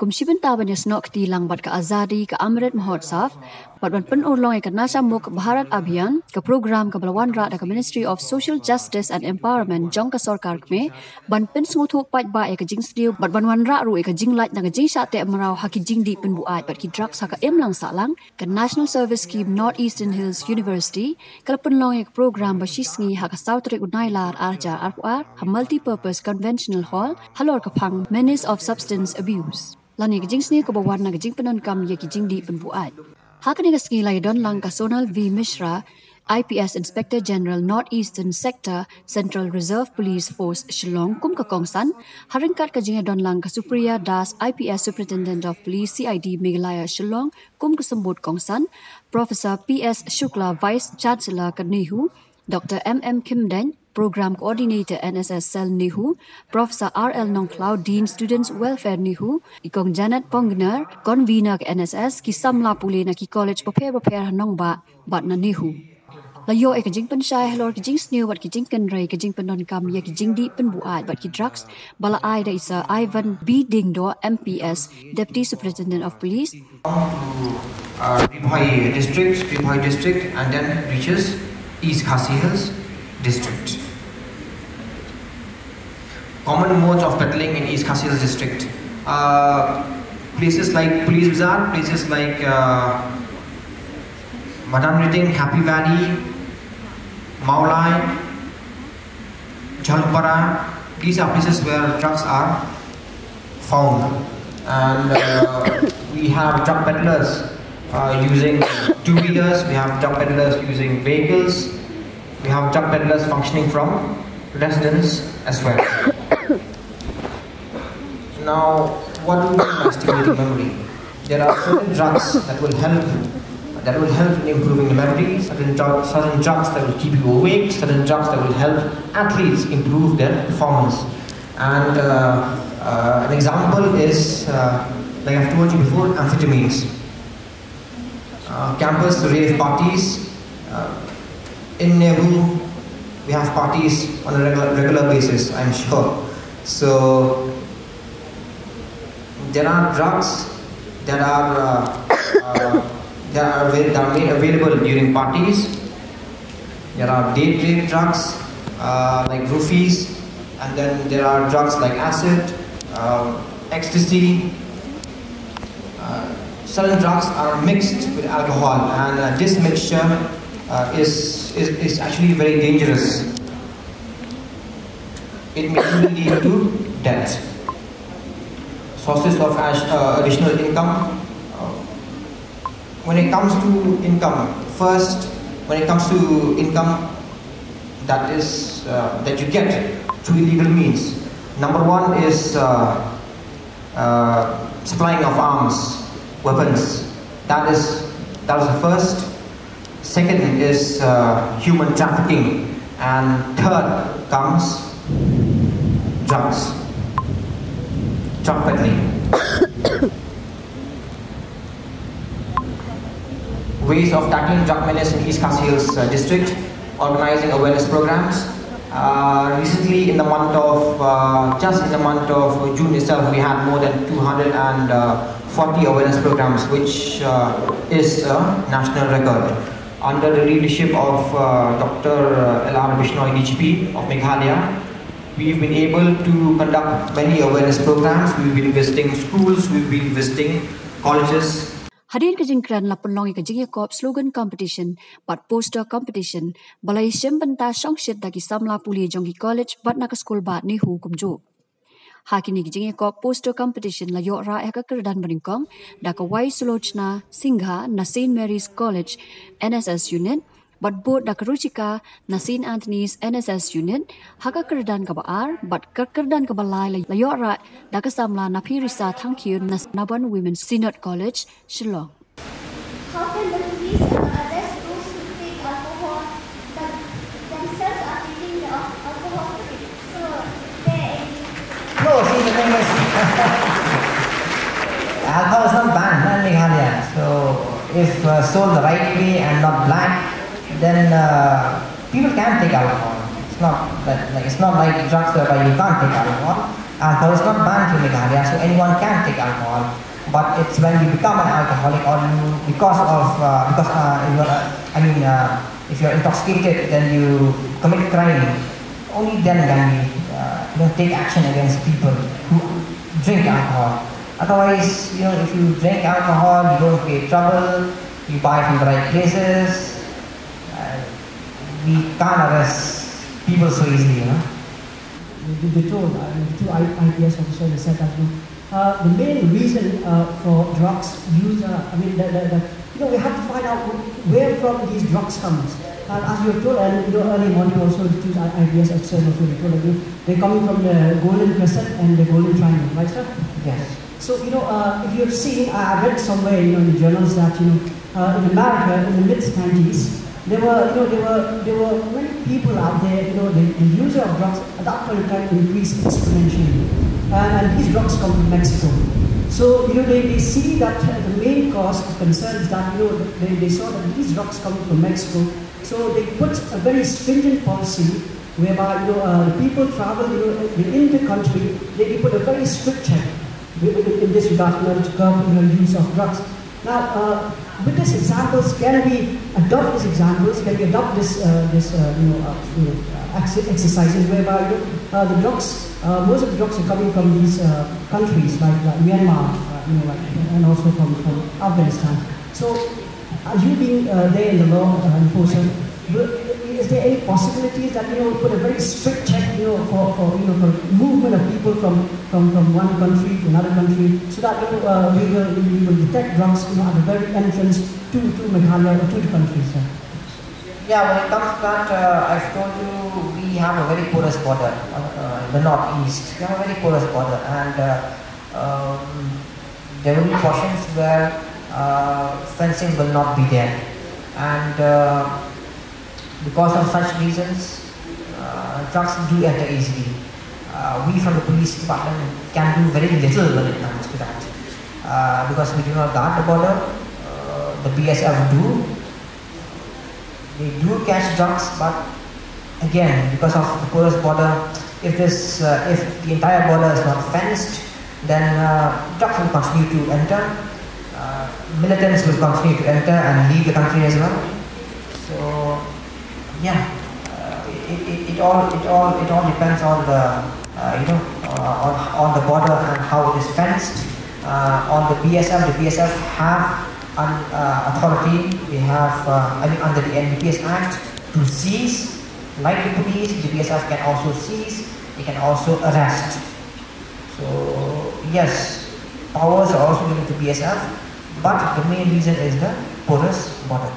kumsiban taban ya snok tilang bat ka azadi ka Amrit Mahotsav bat ban pen urlong ka nasa muk Bharat Abhiyan ka program ka balawan ra ka Ministry of Social Justice and Empowerment jong ka sarkar me ban pen smutu pat ba ka jing stiu bat ban wan ra ru ka jing light na ka jing sa te marau haki jing di pen buat bat ki drugs ka emlang salang ka National Service Scheme Northeastern Hills University ka pen long ka program ba shisngi ha ka South Rek Unailar arja arpuar ha multi-purpose conventional hall halor ka phang menace of substance abuse lani ka jing sni ko ba wan na ka jing penon kam ye ki jing di pen buat hakani ka ski lai don lang ka Sonal V Mishra IPS Inspector General Northeastern Sector Central Reserve Police Force Shillong kum ka kongsan haringkat ka jinga don lang ka Supriya Das IPS Superintendent of Police CID Meghalaya Shillong kum ka sambut kongsan Professor PS Shukla Vice Chancellor ka Nehu Dr. MM Kimden Program Coordinator NSS Cell Nehu, Professor RL Nongstoin Dean Students Welfare Nehu, ikong Janet Pongner, Convener NSS, ki samla puli na ki college prepare hanong ba bat na Nehu. Layo ka jing pensai halor ki jing snew bat ki jing kenrai ki jing penon kam ya ki jing di penbuat bat ki drugs bala ai da isa Ivan B Dingdo MPS Deputy Superintendent of Police. Ribhai district and then reaches East Khasi Hills district. Common modes of peddling in East Khasi Hills district. Places like Police Bazaar, places like Madan Riting, Happy Valley, Maulai, Jalpara. These are places where drugs are found. And we have drug peddlers using two-wheelers, we have drug peddlers using vehicles, we have drug peddlers functioning from residents as well. Now, what do we mean by stimulating memory? There are certain drugs that will help in improving the memory, certain drugs that will keep you awake, certain drugs that will help athletes improve their performance. And an example is, like I've told you before, amphetamines. Campus rave parties. In Nehu, we have parties on a regular basis, I'm sure. So there are drugs that are made available during parties. There are date rape drugs like roofies, and then there are drugs like acid, ecstasy. Certain drugs are mixed with alcohol, and this mixture is actually very dangerous. It may even lead to death. Sources of additional income. When it comes to income, first, when it comes to income that you get through illegal means, number one is supplying of arms, weapons. That is the first. Second is human trafficking, and third comes drugs, drug peddling. Ways of tackling drug menace in East Khasi Hills district: organizing awareness programs. Recently, in the month of just in the month of June itself, we had more than 240 awareness programs, which is a national record. Under the leadership of Dr. L.R. Bishnoi, DGP of Meghalaya, we've been able to conduct many awareness programs. We've been visiting schools, we've been visiting colleges. Hadir ka jingkran la penlongi ka jingya kop slogan competition, but poster competition, balai siem benta songshit dagi samla puli jongi college, but na ka school bat ni hukum jo. Hakini ka jingya kop poster competition la yok ra ka kerdan beringkong, da Kawei Sulochna Singha na St. Mary's College NSS unit, but both da Ruchika na St. Anthony's NSS unit, haka kerdan ka baar, but kerdan ka balai la yok ra da ka samla na Pirisa Thankyun na Naban Women's Synod College, Shillong. How can the police arrest those who take alcohol themselves are taking the alcohol? So no, see, the thing is, alcohol is not banned in Meghalaya. So if sold the right way and not black, then people can take alcohol. It's not like drugs whereby you can't take alcohol. Alcohol is not banned in Meghalaya, so anyone can take alcohol. But it's when you become an alcoholic, or you if you're intoxicated, then you commit crime. Only then can we take action against people who drink alcohol. Otherwise, if you drink alcohol, you don't create trouble. You buy from the right places. We can't arrest people so easily, They told, the two IPS officers said that the main reason for drugs use, we have to find out where from these drugs comes. As you have told, and early on also the two IPS officers also told that they're coming from the Golden Crescent and the Golden Triangle, right, sir? Yes. So if you have seen, I read somewhere in the journals that in America in the mid-90s. There were many people out there, the user of drugs at that point in time increased exponentially. And these drugs come from Mexico. So, they see that the main cause of concern is that, they saw that these drugs coming from Mexico. So they put a very stringent policy whereby, the people travel, in the country, they put a very strict check in this regard to curb the use of drugs. Now, with these examples, can we adopt these examples? Can we adopt exercises whereby the drugs, most of the drugs are coming from these countries like Myanmar, and also from Afghanistan. So, you being there in the law enforcement, is there any possibilities that put a very strict check for movement of people from one country to another country, so that we will detect drugs at the very entrance to Meghalaya or to the countries? Yeah, when it comes to that, I've told you we have a very porous border, the northeast. We have a very porous border, and there will be portions where fencing will not be there, and because of such reasons, drugs do enter easily. We from the police department can do very little when it comes to that, because we do not guard the border. The BSF do. They do catch drugs, but again, because of the porous border, if the entire border is not fenced, then drugs will continue to enter. Militants will continue to enter and leave the country as well. So, yeah, it all depends on the on the border and how it is fenced. On the BSF have authority. They have under the NDPS Act to seize. Like the police, the BSF can also seize. They can also arrest. So yes, powers are also given to BSF, but the main reason is the porous border.